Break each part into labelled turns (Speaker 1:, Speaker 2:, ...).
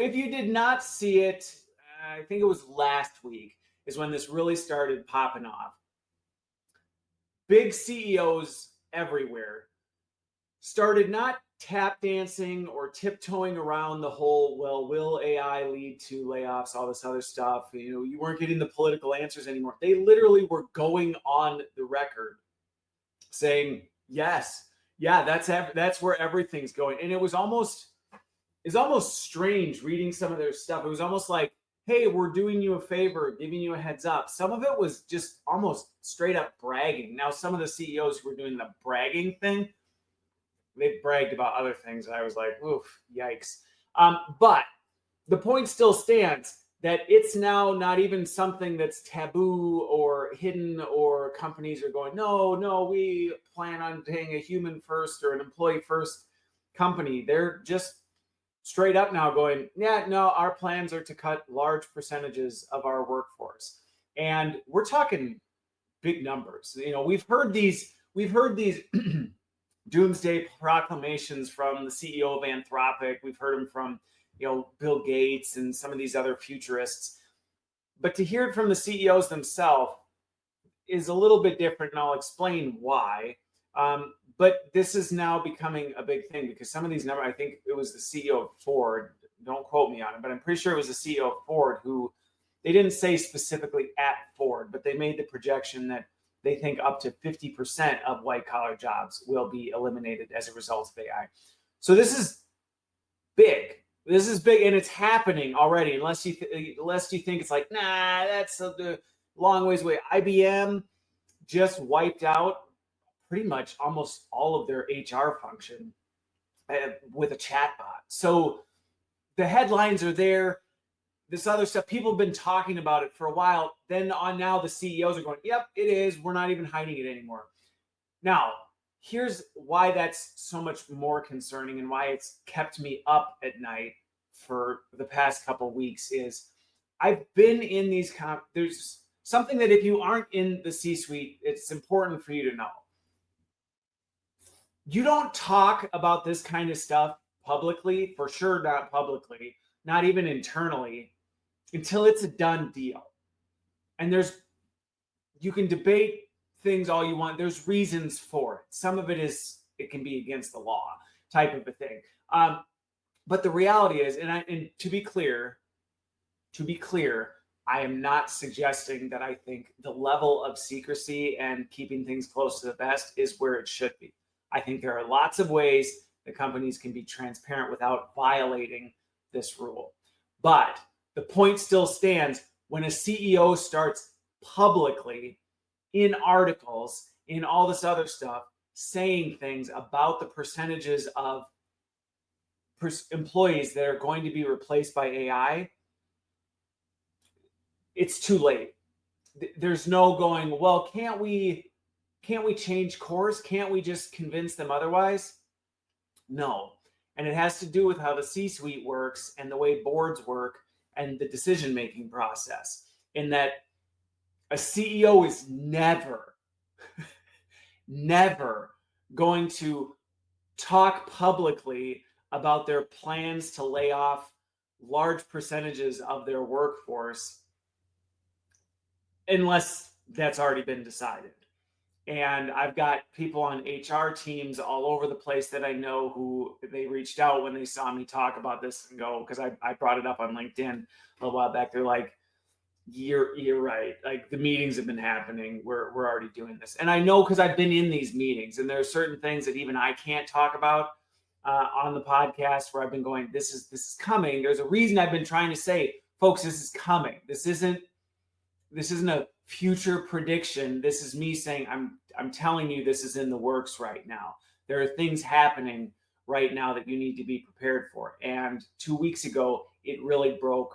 Speaker 1: if you did not see it, I think it was last week is when this really started popping off. Big CEOs everywhere started not tap dancing or tiptoeing around the whole, well, will AI lead to layoffs, all this other stuff. You weren't getting the political answers anymore. They literally were going on the record saying, yes, yeah, that's where everything's going. And it's almost strange reading some of their stuff. It was almost like, hey, we're doing you a favor, giving you a heads up. Some of it was just almost straight up bragging. Now, some of the CEOs who were doing the bragging thing, they bragged about other things. And I was like, oof, yikes. But the point still stands that it's now not even something that's taboo or hidden, or companies are going, no, we plan on being a human first or an employee first company. They're just straight up now going, yeah, no, our plans are to cut large percentages of our workforce. And we're talking big numbers. We've heard these doomsday proclamations from the CEO of Anthropic. We've heard them from, Bill Gates and some of these other futurists. But to hear it from the CEOs themselves is a little bit different, and I'll explain why. But this is now becoming a big thing because some of these numbers, I think it was the CEO of Ford, don't quote me on it, but I'm pretty sure it was the CEO of Ford who, they didn't say specifically at Ford, but they made the projection that they think up to 50% of white collar jobs will be eliminated as a result of AI. So this is big. This is big, and it's happening already. Unless you think it's like, nah, that's a long ways away. IBM just wiped out pretty much almost all of their HR function with a chatbot. So the headlines are there. This other stuff, people have been talking about it for a while. Then on now, the CEOs are going, yep, it is. We're not even hiding it anymore. Now, here's why that's so much more concerning and why it's kept me up at night for the past couple of weeks is I've been in these, there's something that if you aren't in the C-suite, it's important for you to know. You don't talk about this kind of stuff publicly, for sure not publicly, not even internally, until it's a done deal. And you can debate things all you want. There's reasons for it. Some of it can be against the law type of a thing. But the reality is, and to be clear, I am not suggesting that I think the level of secrecy and keeping things close to the vest is where it should be. I think there are lots of ways that companies can be transparent without violating this rule. But the point still stands when a CEO starts publicly in articles, in all this other stuff, saying things about the percentages of employees that are going to be replaced by AI, it's too late. There's no going, well, can't we change course? Can't we just convince them otherwise? No. And it has to do with how the C-suite works and the way boards work and the decision-making process, in that a CEO is never going to talk publicly about their plans to lay off large percentages of their workforce unless that's already been decided. And I've got people on HR teams all over the place that I know who they reached out when they saw me talk about this and go, because I brought it up on LinkedIn a little while back. They're like, you're right. Like, the meetings have been happening. We're already doing this. And I know because I've been in these meetings, and there are certain things that even I can't talk about on the podcast where I've been going, this is coming. There's a reason I've been trying to say, folks, this is coming. This isn't a future prediction. This is me saying, I'm telling you, this is in the works right now. There are things happening right now that you need to be prepared for. And 2 weeks ago, it really broke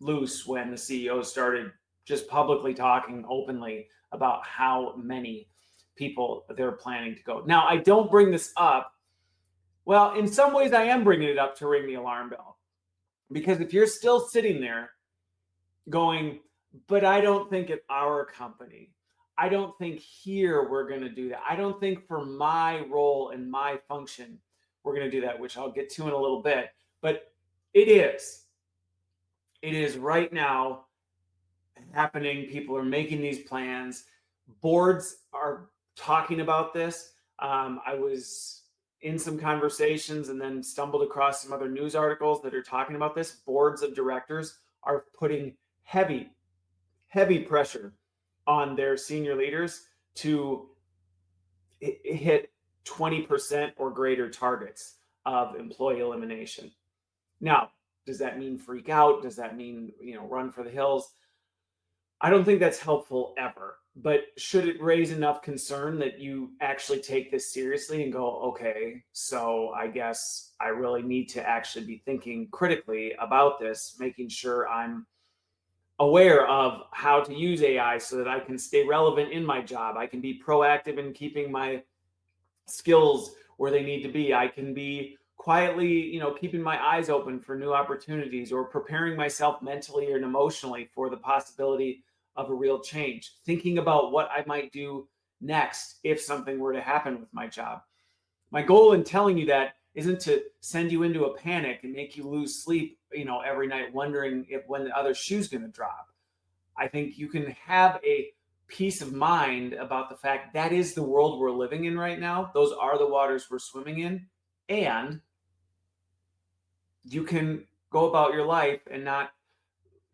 Speaker 1: loose when the CEO started just publicly talking openly about how many people they're planning to go. Now, I don't bring this up. Well, in some ways, I am bringing it up to ring the alarm bell. Because if you're still sitting there going, but I don't think at our company, I don't think here we're going to do that. I don't think for my role and my function, we're going to do that, which I'll get to in a little bit. But it is. It is right now happening. People are making these plans. Boards are talking about this. I was in some conversations and then stumbled across some other news articles that are talking about this. Boards of directors are putting heavy, heavy pressure on their senior leaders to hit 20% or greater targets of employee elimination. Now, does that mean freak out? Does that mean, run for the hills? I don't think that's helpful ever. But should it raise enough concern that you actually take this seriously and go, okay, so I guess I really need to actually be thinking critically about this, making sure I'm aware of how to use AI so that I can stay relevant in my job. I can be proactive in keeping my skills where they need to be. I can be quietly, keeping my eyes open for new opportunities or preparing myself mentally and emotionally for the possibility of a real change, thinking about what I might do next if something were to happen with my job. My goal in telling you that isn't to send you into a panic and make you lose sleep, every night wondering if when the other shoe's going to drop. I think you can have a peace of mind about the fact that is the world we're living in right now. Those are the waters we're swimming in. And you can go about your life and not,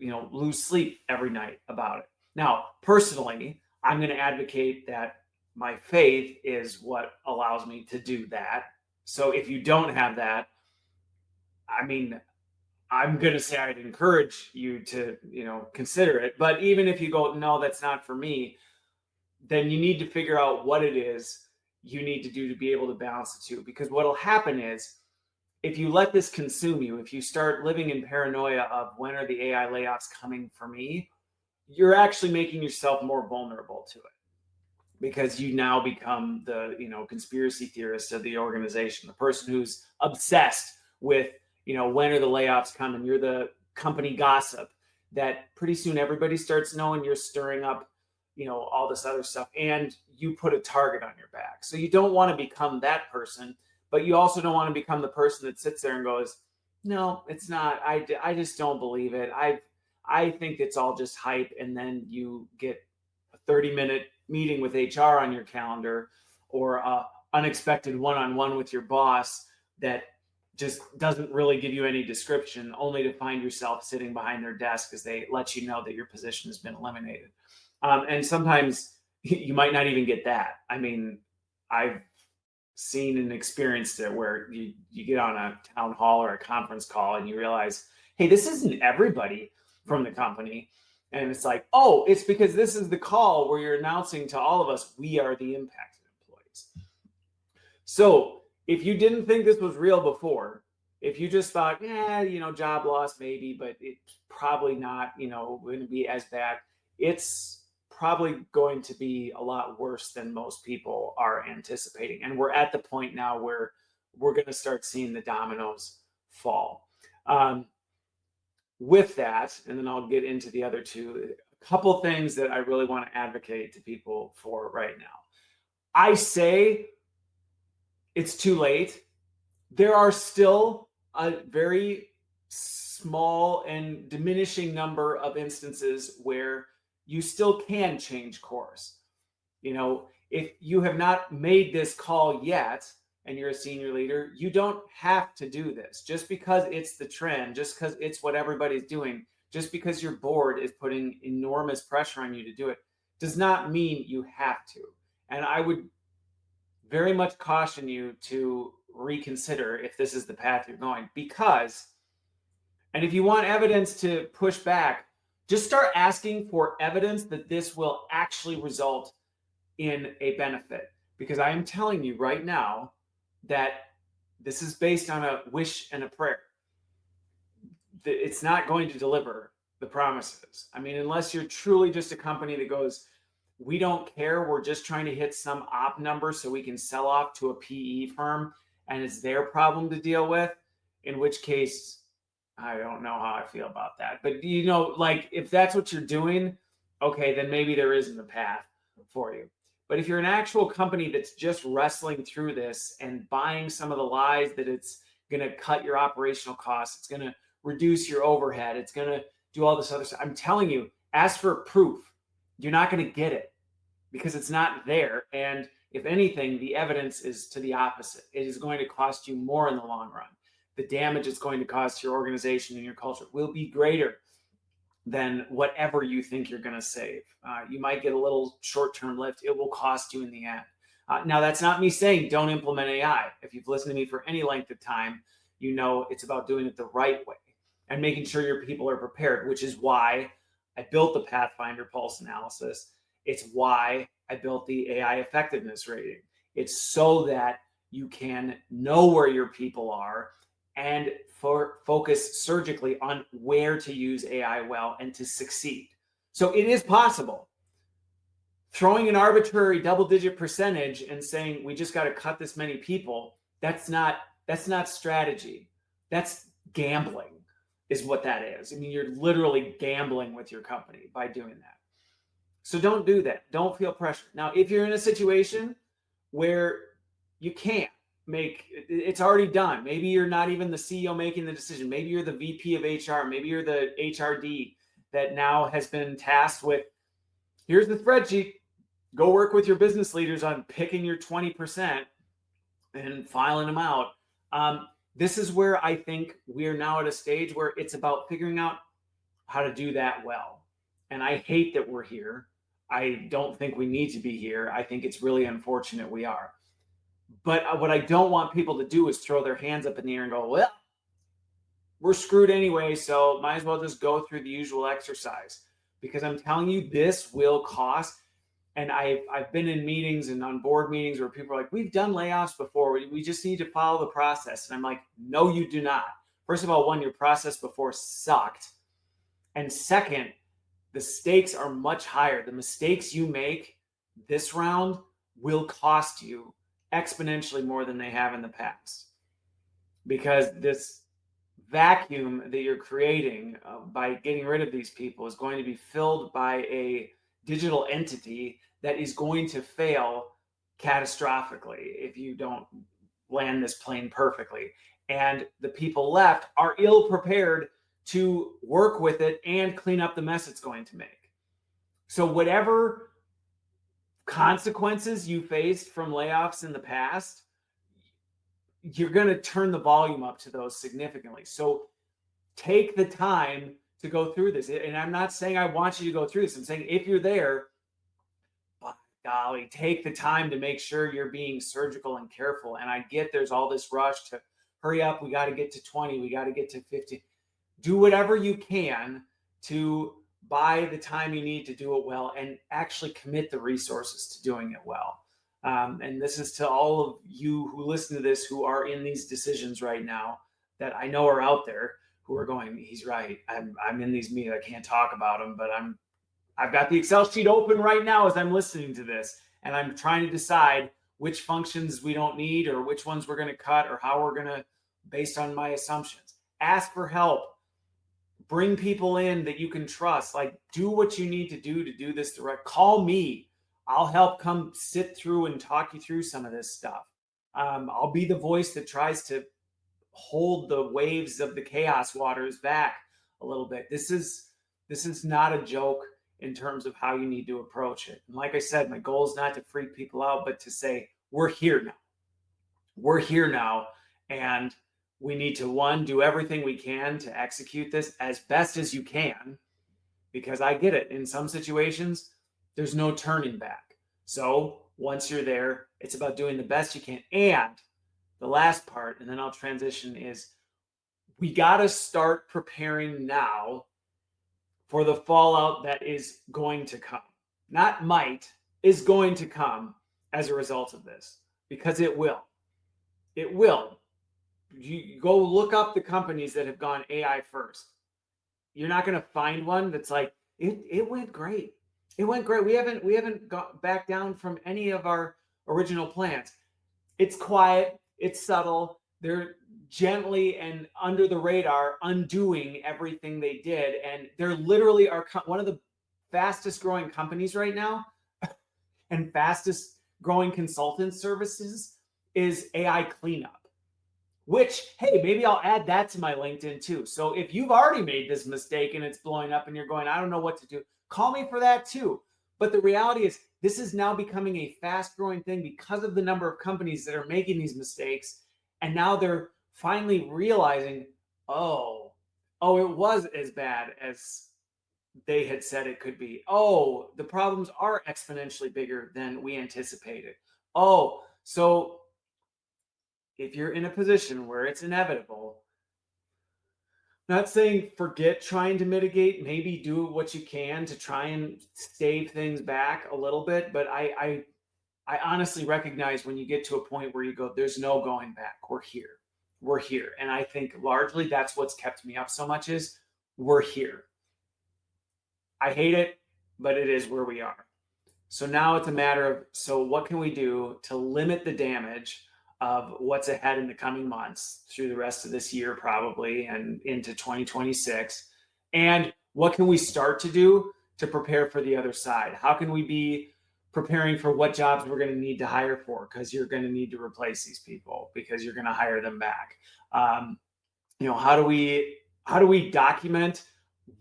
Speaker 1: lose sleep every night about it. Now, personally, I'm going to advocate that my faith is what allows me to do that. So if you don't have that, I mean, I'm going to say I'd encourage you to, consider it. But even if you go, no, that's not for me, then you need to figure out what it is you need to do to be able to balance the two. Because what'll happen is if you let this consume you, if you start living in paranoia of when are the AI layoffs coming for me, you're actually making yourself more vulnerable to it because you now become the conspiracy theorist of the organization, the person who's obsessed with when are the layoffs coming. You're the company gossip that pretty soon everybody starts knowing you're stirring up all this other stuff, and you put a target on your back. So you don't want to become that person, but you also don't want to become the person that sits there and goes, no, it's not. I just don't believe it. I think it's all just hype. And then you get a 30-minute meeting with HR on your calendar or a unexpected one-on-one with your boss that just doesn't really give you any description, only to find yourself sitting behind their desk as they let you know that your position has been eliminated. And sometimes you might not even get that. I mean, I've seen and experienced it where you get on a town hall or a conference call and you realize, hey, this isn't everybody from the company. And it's like, oh, it's because this is the call where you're announcing to all of us, we are the impacted employees. So if you didn't think this was real before, if you just thought, job loss maybe, but it's probably not, going to be as bad, it's probably going to be a lot worse than most people are anticipating. And we're at the point now where we're going to start seeing the dominoes fall. With that, and then I'll get into the other two, a couple things that I really want to advocate to people for right now. I say it's too late. There are still a very small and diminishing number of instances where you still can change course. If you have not made this call yet and you're a senior leader, you don't have to do this. Just because it's the trend, just because it's what everybody's doing, just because your board is putting enormous pressure on you to do it, does not mean you have to. And I would very much caution you to reconsider if this is the path you're going, because, and if you want evidence to push back, just start asking for evidence that this will actually result in a benefit. Because I am telling you right now that this is based on a wish and a prayer. It's not going to deliver the promises. I mean, unless you're truly just a company that goes, we don't care, we're just trying to hit some op number so we can sell off to a PE firm and it's their problem to deal with, in which case, I don't know how I feel about that. But, if that's what you're doing, okay, then maybe there isn't a path for you. But if you're an actual company that's just wrestling through this and buying some of the lies that it's going to cut your operational costs, it's going to reduce your overhead. It's going to do all this other stuff. I'm telling you, ask for proof. You're not going to get it because it's not there. And if anything, the evidence is to the opposite. It is going to cost you more in the long run. The damage it's going to cause to your organization and your culture will be greater than whatever you think you're going to save. You might get a little short-term lift. It will cost you in the end. Now, that's not me saying don't implement AI. If you've listened to me for any length of time, you know it's about doing it the right way and making sure your people are prepared, which is why I built the Pathfinder Pulse Analysis. It's why I built the AI effectiveness rating. It's so that you can know where your people are and focus surgically on where to use AI well and to succeed. So it is possible. Throwing an arbitrary double-digit percentage and saying we just got to cut this many people, that's not strategy. That's gambling is what that is. I mean, you're literally gambling with your company by doing that. So don't do that. Don't feel pressure. Now, if you're in a situation where you can't make, it's already done. Maybe you're not even the CEO making the decision. Maybe you're the VP of HR. Maybe you're the HRD that now has been tasked with, here's the spreadsheet. Go work with your business leaders on picking your 20% and filing them out. This is where I think we're now at a stage where it's about figuring out how to do that well. And I hate that we're here. I don't think we need to be here. I think it's really unfortunate we are. But what I don't want people to do is throw their hands up in the air and go, well, we're screwed anyway, so might as well just go through the usual exercise. Because I'm telling you, this will cost. And I've been in meetings and on board meetings where people are like, we've done layoffs before. We just need to follow the process. And I'm like, no, you do not. First of all, one, your process before sucked. And second, the stakes are much higher. The mistakes you make this round will cost you exponentially more than they have in the past. Because this vacuum that you're creating by getting rid of these people is going to be filled by a digital entity that is going to fail catastrophically if you don't land this plane perfectly. And the people left are ill prepared to work with it and clean up the mess it's going to make. So whatever consequences you faced from layoffs in the past, you're going to turn the volume up to those significantly. So take the time to go through this. And I'm not saying I want you to go through this. I'm saying if you're there, by golly, take the time to make sure you're being surgical and careful. And I get there's all this rush to hurry up. We got to get to 20. We got to get to 50. Do whatever you can to buy the time you need to do it well and actually commit the resources to doing it well. And this is to all of you who listen to this, who are in these decisions right now that I know are out there, who are going, he's right. I'm in these meetings. I can't talk about them, but I've got the Excel sheet open right now as I'm listening to this, and I'm trying to decide which functions we don't need or which ones we're going to cut or how we're going to, based on my assumptions. Ask for help. Bring people in that you can trust. Like, do what you need to do this direct. Call me. I'll help come sit through and talk you through some of this stuff. I'll be the voice that tries to hold the waves of the chaos waters back a little bit. This is not a joke in terms of how you need to approach it. And like I said, my goal is not to freak people out, but to say, we're here now. We're here now. And we need to, one, do everything we can to execute this as best as you can, because I get it. In some situations, there's no turning back. So once you're there, it's about doing the best you can. And the last part, and then I'll transition, is we got to start preparing now for the fallout that is going to come. Not might, is going to come as a result of this, because it will. It will. You go look up the companies that have gone AI first. You're not going to find one that's like, it went great. It went great. We haven't got back down from any of our original plans. It's quiet. It's subtle. They're gently and under the radar undoing everything they did. And they're literally one of the fastest growing companies right now and fastest growing consultant services is AI cleanup. which, hey, maybe I'll add that to my LinkedIn too. So if you've already made this mistake and it's blowing up and you're going, I don't know what to do, call me for that too. But the reality is, this is now becoming a fast growing thing because of the number of companies that are making these mistakes. And now they're finally realizing, it was as bad as they had said it could be. Oh, the problems are exponentially bigger than we anticipated. Oh, so if you're in a position where it's inevitable, not saying forget trying to mitigate, maybe do what you can to try and stave things back a little bit, but I honestly recognize when you get to a point where you go, there's no going back. We're here. We're here. And I think largely that's what's kept me up so much is we're here. I hate it, but it is where we are. So now it's a matter of, so what can we do to limit the damage of what's ahead in the coming months through the rest of this year, probably, and into 2026? And what can we start to do to prepare for the other side? How can we be preparing for what jobs we're going to need to hire for? Because you're going to need to replace these people because you're going to hire them back. How do we document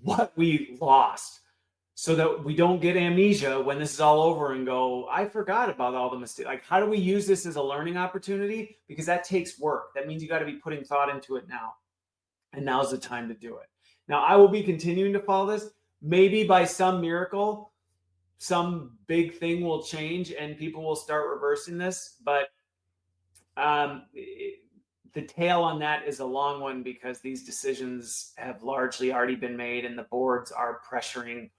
Speaker 1: what we lost so that we don't get amnesia when this is all over and go, I forgot about all the mistakes. Like, how do we use this as a learning opportunity? Because that takes work. That means you got to be putting thought into it now. And now's the time to do it. Now, I will be continuing to follow this. Maybe by some miracle, some big thing will change and people will start reversing this. But the tail on that is a long one because these decisions have largely already been made and the boards are pressuring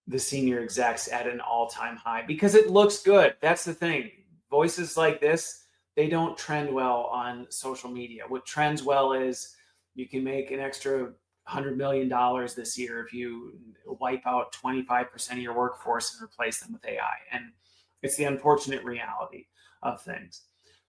Speaker 1: the senior execs at an all-time high because it looks good. That's the thing. Voices like this, they don't trend well on social media. What trends well is you can make an extra $100 million this year if you wipe out 25% of your workforce and replace them with AI. And it's the unfortunate reality of things.